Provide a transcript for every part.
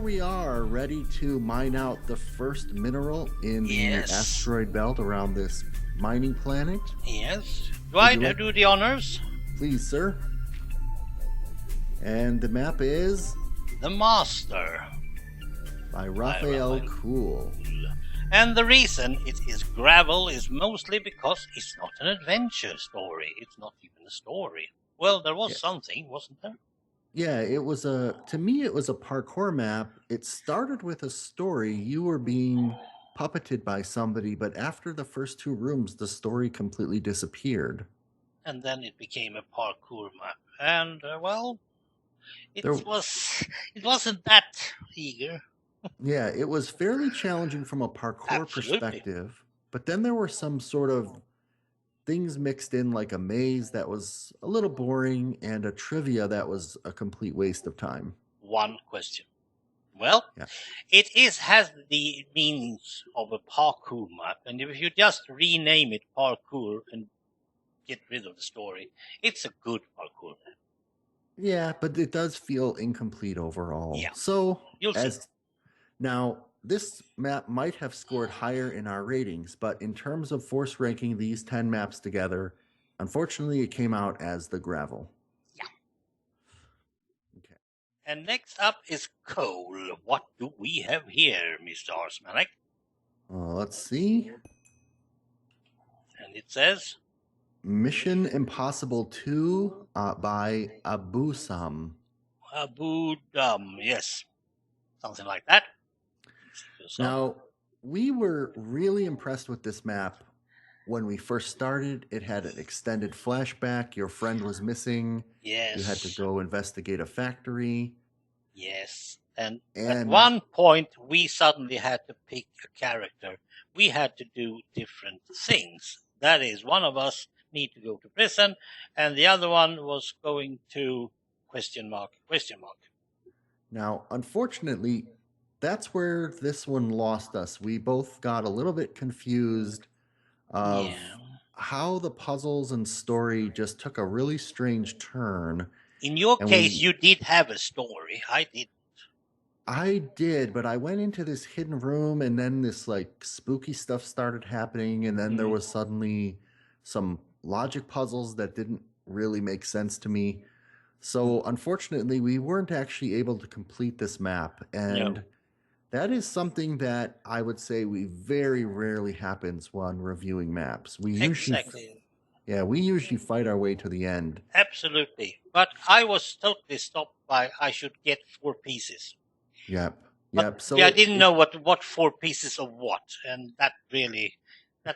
we are, ready to mine out the first mineral in the Yes. asteroid belt around this mining planet. Yes. Do I you like- do the honors? Please, sir. And the map is The Master. by Raphael Raphael. Cool. And the reason it is gravel is mostly because it's not an adventure story. It's not even a story. Well, there was something, wasn't there? Yeah, to me, it was a parkour map. It started with a story. You were being puppeted by somebody, but after the first two rooms, the story completely disappeared. And then it became a parkour map. And, it There- wasn't that eager. Yeah, it was fairly challenging from a parkour Absolutely. perspective, but then there were some sort of things mixed in, like a maze that was a little boring and a trivia that was a complete waste of time. One question. Well, Yeah. it has the means of a parkour map, and if you just rename it parkour and get rid of the story, it's a good parkour map. Yeah, but it does feel incomplete overall. Yeah. So, You'll see. Now, this map might have scored higher in our ratings, but in terms of force ranking these 10 maps together, unfortunately, it came out as the gravel. Yeah. Okay. And next up is coal. What do we have here, Mr. Rsmalec? Let's see. And it says Mission Impossible 2 by Abu Sam. Abu Dham. Yes. Something like that. Now, we were really impressed with this map when we first started. It had an extended flashback. Your friend was missing. Yes. You had to go investigate a factory. Yes. And at one point, we suddenly had to pick a character. We had to do different things. That is, one of us need to go to prison, and the other one was going to ... Now, unfortunately, that's where this one lost us. We both got a little bit confused of how the puzzles and story just took a really strange turn. In your case, you did have a story. I didn't. I did, but I went into this hidden room, and then this like spooky stuff started happening, and then there was suddenly some logic puzzles that didn't really make sense to me. So unfortunately, we weren't actually able to complete this map, and that is something that I would say we very rarely happens when reviewing maps. We usually fight our way to the end. Absolutely. But I was totally stopped by I should get 4 pieces. Yep. So I didn't know what 4 pieces of what, and that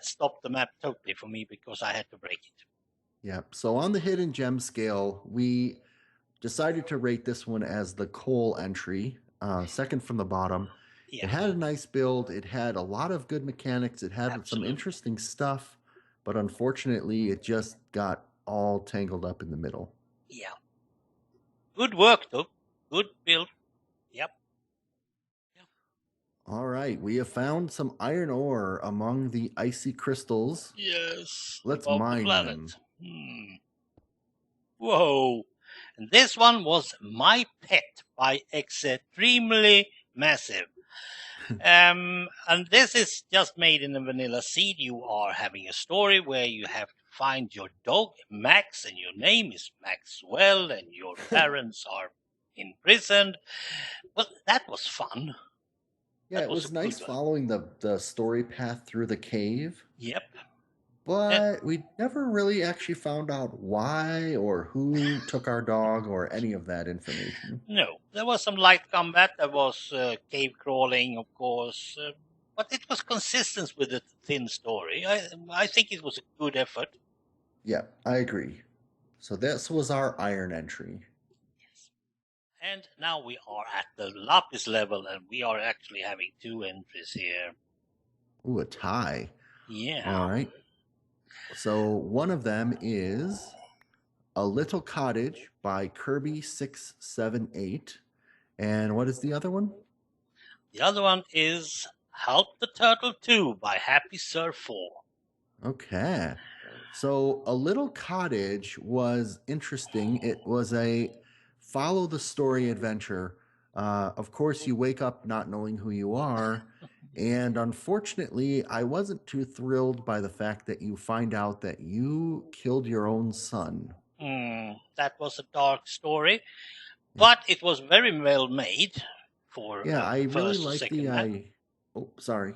stopped the map totally for me because I had to break it. Yep. So on the hidden gem scale, we decided to rate this one as the coal entry, second from the bottom. Yeah. It had a nice build. It had a lot of good mechanics. It had some interesting stuff, but unfortunately, it just got all tangled up in the middle. Yeah. Good work, though. Good build. Yep. All right. We have found some iron ore among the icy crystals. Yes. Let's mine them. Whoa. And this one was My Pet by Extremely Massive. And this is just made in a vanilla seed. You are having a story where you have to find your dog, Max, and your name is Maxwell, and your parents are imprisoned. Well, that was fun. Yeah, it was nice following the story path through the cave. Yep. But we never really actually found out why or who took our dog or any of that information. No, there was some light combat. There was cave crawling, of course. But it was consistent with the thin story. I think it was a good effort. Yeah, I agree. So this was our iron entry. Yes. And now we are at the lapis level, and we are actually having 2 entries here. Ooh, a tie. Yeah. All right. So one of them is A Little Cottage by Kirby678. And what is the other one? The other one is Help the Turtle 2 by Happy Sir 4. Okay. So A Little Cottage was interesting. It was a follow the story adventure Of course, you wake up not knowing who you are. And unfortunately, I wasn't too thrilled by the fact that you find out that you killed your own son. That was a dark story, Yeah, but it was very well made for yeah, a I really first or like second the map. I. Oh, sorry.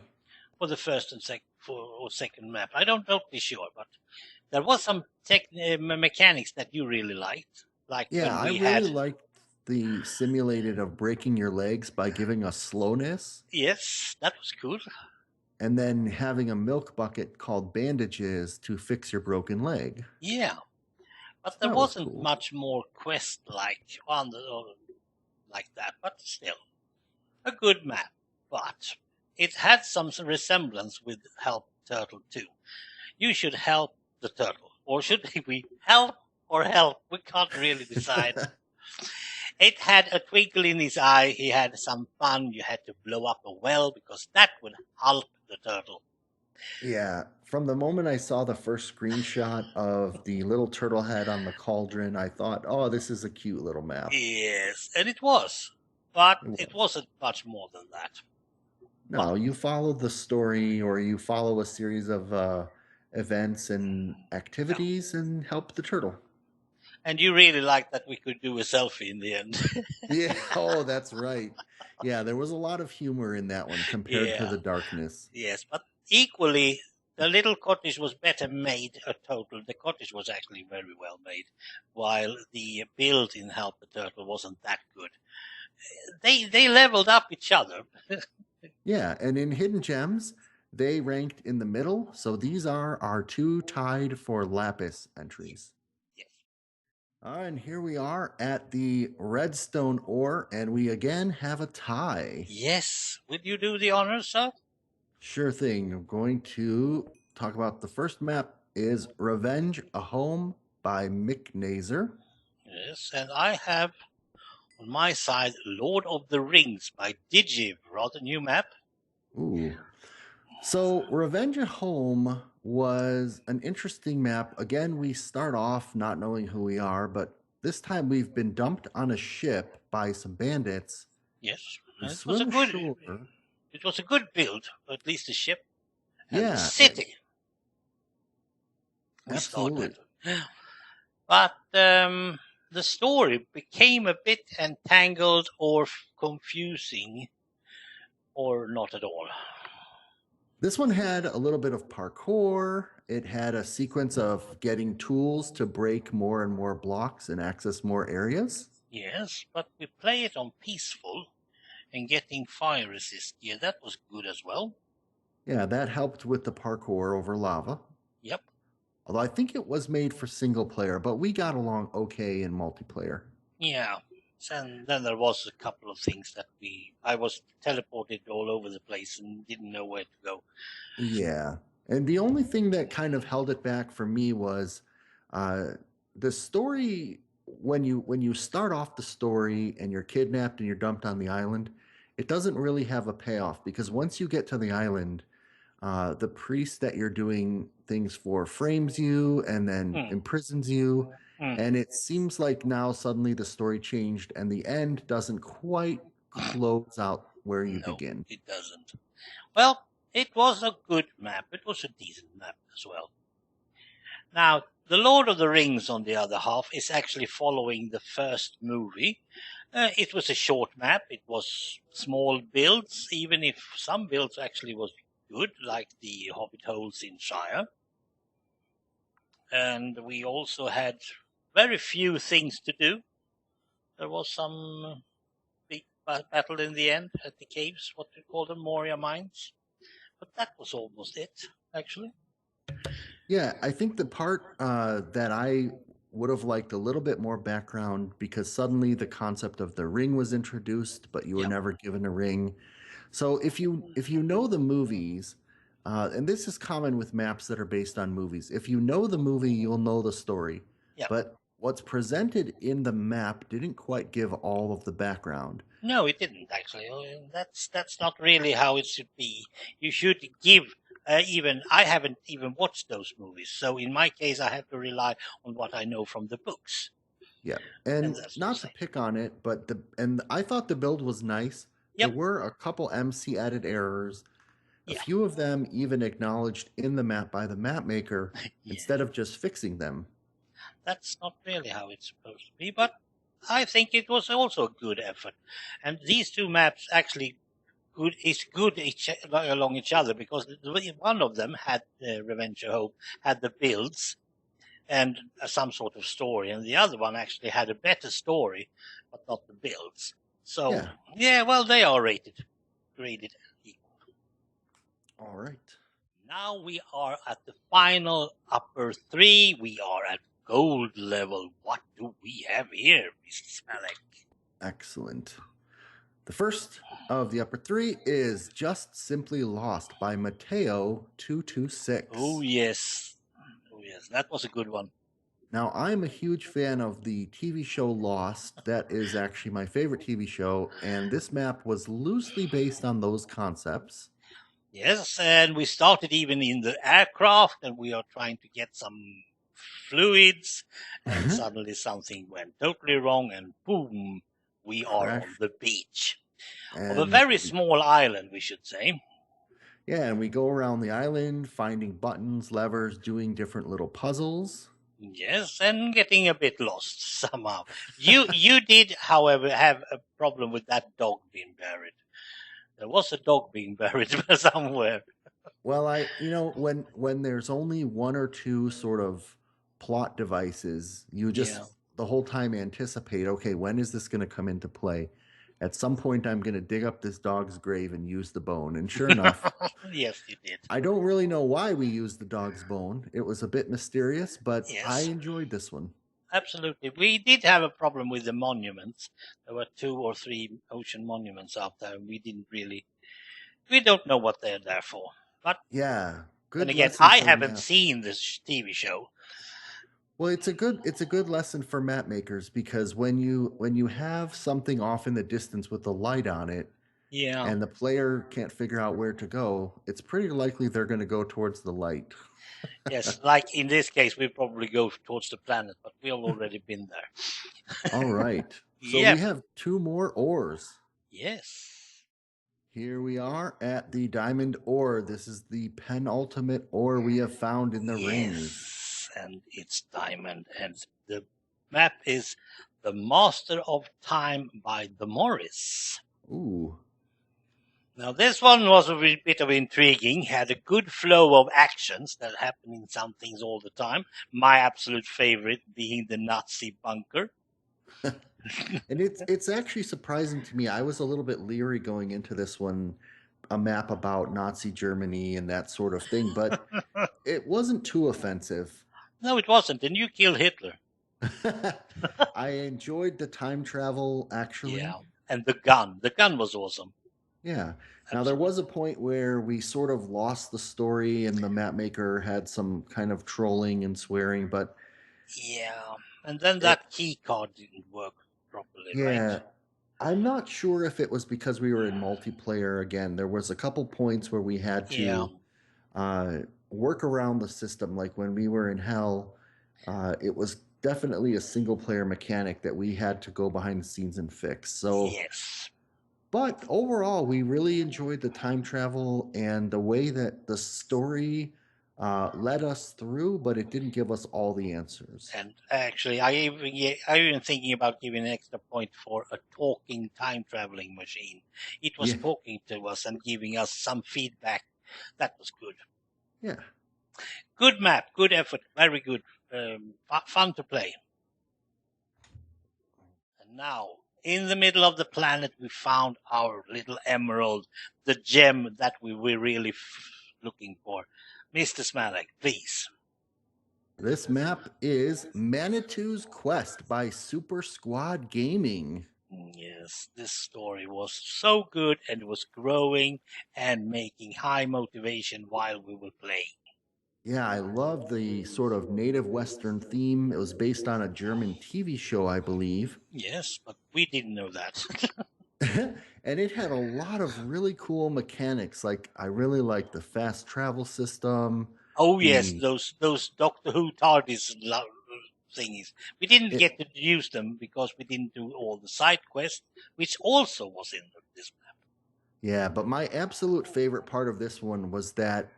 For the first and second map, I don't totally sure, but there was some mechanics that you really liked, like Yeah, when I we really had. liked the simulated of breaking your legs by giving us slowness Yes, that was cool. and then having a milk bucket called bandages to fix your broken leg. Yeah, So but there that was wasn't cool. much more quest like on the like that. But still, a good map. But it had some resemblance with Help Turtle too. You should help the turtle, or should we help or help? We can't really decide. It had a twinkle in his eye. He had some fun. You had to blow up a well because that would help the turtle. Yeah, from the moment I saw the first screenshot of the little turtle head on the cauldron, I thought, oh, this is a cute little map. Yes, and it was. But It it was. wasn't much more than that. But No, you follow the story or you follow a series of events and yeah. activities and help the turtle. And you really liked that we could do a selfie in the end. Yeah, oh, that's right. Yeah, there was a lot of humor in that one compared to Yeah. the darkness. Yes, but equally, the little cottage was better made. A total, the cottage was actually very well made, while the build in Help the Turtle wasn't that good. They leveled up each other. Yeah, and in Hidden Gems, they ranked in the middle, so these are our two tied for Lapis Yes, entries. yes, And here we are at the redstone ore, and we again have a tie. yes. Would you do the honors, sir? Sure thing. I'm going to talk about the first map is Revenge a Home by Mick Nazer. Yes, and I have on my side Lord of the Rings by Digiv, rather new map. Ooh. So Revenge at Home was an interesting map. Again, we start off not knowing who we are, but this time we've been dumped on a ship by some bandits. Yes, We and it was a swim good. ashore. It was a good build, at least the ship and the Yeah, city we started. absolutely. But the story became a bit entangled or confusing, or not at all. This one had a little bit of parkour. It had a sequence of getting tools to break more and more blocks and access more areas. Yes, but we play it on peaceful and getting fire resist gear. That was good as well. Yeah, that helped with the parkour over lava. Yep. Although I think it was made for single player, but we got along okay in multiplayer. Yeah. And then there was a couple of things that I was teleported all over the place and didn't know where to go. Yeah. And the only thing that kind of held it back for me was uh, the story when you start off the story and you're kidnapped and you're dumped on the island, it doesn't really have a payoff because once you get to the island, the priest that you're doing things for frames you and then Hmm. imprisons you. Hmm. And it seems like now suddenly the story changed and the end doesn't quite close out where you No, begin. it doesn't. Well, it was a good map. It was a decent map as well. Now, The Lord of the Rings, on the other half, is actually following the first movie. It was a short map. It was small builds, even if some builds actually was good, like the Hobbit holes in Shire. And we also had very few things to do. There was some big battle in the end at the caves, what we call them, Moria mines. But that was almost it, actually. Yeah, I think the part that I would have liked a little bit more background because suddenly the concept of the ring was introduced, but you were Yeah. never given a ring. So if you know the movies, and this is common with maps that are based on movies, if you know the movie, you'll know the story. Yeah. But what's presented in the map didn't quite give all of the background. No, it didn't actually. That's not really how it should be. You should give. Even I haven't even watched those movies, so in my case, I have to rely on what I know from the books. Yeah, and and that's not to insane. pick on it, but I thought the build was nice. There Yep. were a couple MC edit errors. A Yeah. few of them even acknowledged in the map by the map maker Yeah. instead of just fixing them. That's not really how it's supposed to be, but I think it was also a good effort. And these two maps actually good along each other, because one of them had Revenge of Hope, had the builds and some sort of story, and the other one actually had a better story, but not the builds. So Yeah. yeah, well, they are graded equal. All right. Now we are at the final upper three. We are at gold level. What do we have here, Mr. Smelek? Excellent. The first of the upper three is Just Simply Lost by Mateo226. Oh yes, oh yes, that was a good one. Now, I'm a huge fan of the TV show Lost. That is actually my favorite TV show, and this map was loosely based on those concepts. Yes, and we started even in the aircraft, and we are trying to get some fluids, and suddenly something went totally wrong, and boom, we are Crash. on the beach of a And very small island, we should say. yeah, and we go around the island finding buttons, levers, doing different little puzzles. Yes, and getting a bit lost somehow. You did, however, have a problem with that dog being buried. There was a dog being buried somewhere. Well, when there's only one or two sort of plot devices, you just Yeah. the whole time anticipate, okay, when is this going to come into play? At some point, I'm going to dig up this dog's grave and use the bone. And sure enough, Yes, you did. I don't really know why we used the dog's bone. It was a bit mysterious, but I Yes, enjoyed this one. absolutely. We did have a problem with the monuments. There were 2 or 3 ocean monuments out there, and we don't know what they're there for. But Yeah, then good again, lesson I for haven't map. seen this TV show. Well, it's a good lesson for map makers because when you have something off in the distance with the light on it, Yeah. and the player can't figure out where to go, it's pretty likely they're going to go towards the light. Yes, like in this case, we probably go towards the planet, but we've already been there. All right. So we Yep. have two more ores. Yes. Here we are at the diamond ore. This is the penultimate ore we have found in the rings. Yes, and it's diamond, and the map is The Master of Time by the Morris. Ooh. Now, this one was a bit of intriguing, had a good flow of actions that happen in some things all the time. My absolute favorite being the Nazi bunker. And it's actually surprising to me. I was a little bit leery going into this one, a map about Nazi Germany and that sort of thing, but it wasn't too offensive. No, it wasn't, and you killed Hitler. I enjoyed the time travel actually. Yeah, and the gun. The gun was awesome. Yeah. Now there was a point where we sort of lost the story and the map maker had some kind of trolling and swearing, but Yeah, and then it, that key card didn't work properly, yeah, right? I'm not sure if it was because we were in multiplayer again. There was a couple points where we had Yeah. to uh, work around the system. Like when we were in Hell, it was definitely a single player mechanic that we had to go behind the scenes and fix. So Yes. but overall, we really enjoyed the time travel and the way that the story led us through, but it didn't give us all the answers. And actually, I even thinking about giving an extra point for a talking time traveling machine. It was Yeah, talking to us and giving us some feedback. That was good. yeah. Good map, good effort, very good. Fun to play. And now, in the middle of the planet, we found our little emerald, the gem that we were really looking for. Mr. Smalek, please. This map is Manitou's Quest by Super Squad Gaming. Yes, this story was so good and it was growing and making high motivation while we were playing. Yeah, I love the sort of native Western theme. It was based on a German TV show, I believe. Yes, but we didn't know that. And it had a lot of really cool mechanics. Like, I really like the fast travel system. Oh yes, The those Doctor Who TARDIS thingies. We didn't It- get to use them because we didn't do all the side quests, which also was in this map. Yeah, but my absolute favorite part of this one was that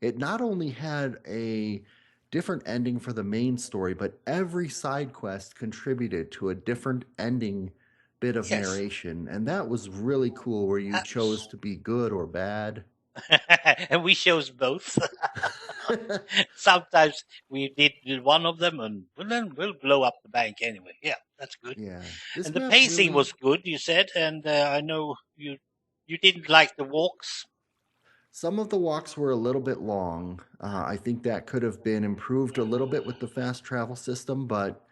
it not only had a different ending for the main story, but every side quest contributed to a different ending bit of Yes. narration. And that was really cool, where you chose to be good or bad. And we chose both. Sometimes we did one of them, and then we'll blow up the bank anyway. Yeah, that's good. Yeah. This And the map pacing really- was good, you said, and I know you didn't like the walks. Some of the walks were a little bit long. I think that could have been improved a little bit with the fast travel system, but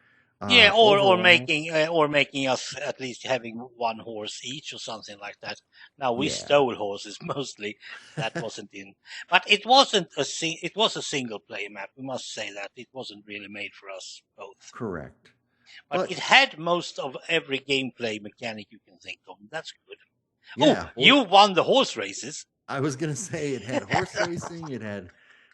Yeah, or overall- making us at least having one horse each or something like that. Now we Yeah. stole horses mostly. That wasn't in, but it wasn't it was a single player map. We must say that it wasn't really made for us both. correct. But it had most of every gameplay mechanic you can think of. That's good. Yeah, Oh, you won the horse races. I was gonna say it had horse racing, it had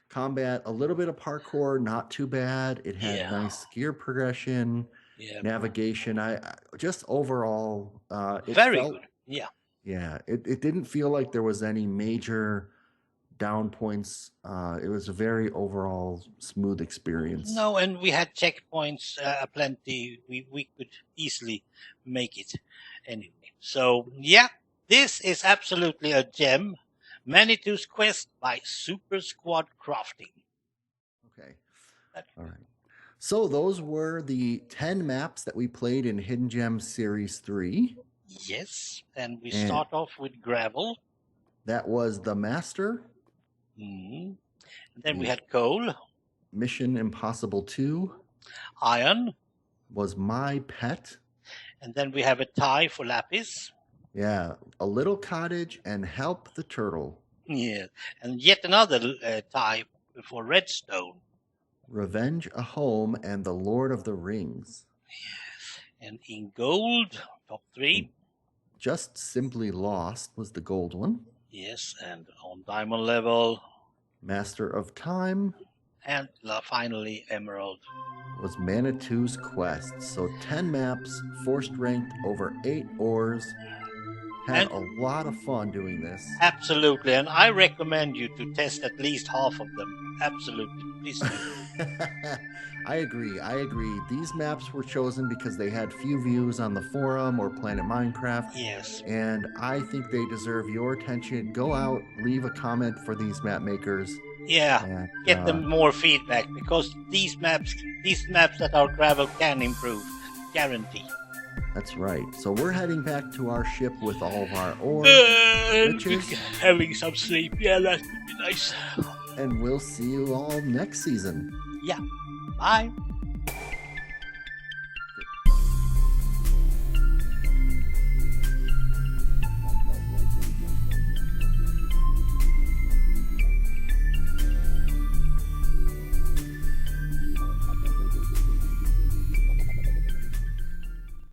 combat, a little bit of parkour, not too bad. It had Yeah. nice gear progression, Yeah, navigation. I just overall, it very felt, good. Yeah. yeah. It didn't feel like there was any major down points. It was a very overall smooth experience. No, and we had checkpoints plenty. We could easily make it anyway. So yeah, this is absolutely a gem. Manitou's Quest by Super Squad Crafting. Okay. That- All right. So those were the 10 maps that we played in Hidden Gems Series 3. Yes, and we And- start off with gravel. That was The Master, Mhm. And then we Yeah. had coal, Mission Impossible 2 iron, was My Pet. and then we have a tie for lapis. Yeah, A Little Cottage and Help the Turtle. Yeah, and yet another tie for redstone. Revenge a Home and The Lord of the Rings. And in gold, top 3. Just Simply Lost was the gold one. Yes, and on diamond level, Master of Time and finally emerald. was Manitou's Quest. So 10 maps, forced ranked over 8 ores. Had a lot of fun doing this. Absolutely, and I recommend you to test at least half of them. Absolutely, please do. I agree. These maps were chosen because they had few views on the forum or Planet Minecraft. Yes, And I think they deserve your attention. Go out, leave a comment for these map makers. yeah. And, Get them more feedback because these maps that are gravel can improve, guarantee. That's right. So we're heading back to our ship with all of our ore, riches. Having some sleep. Yeah, that would be nice. and we'll see you all next season. Yeah. Bye.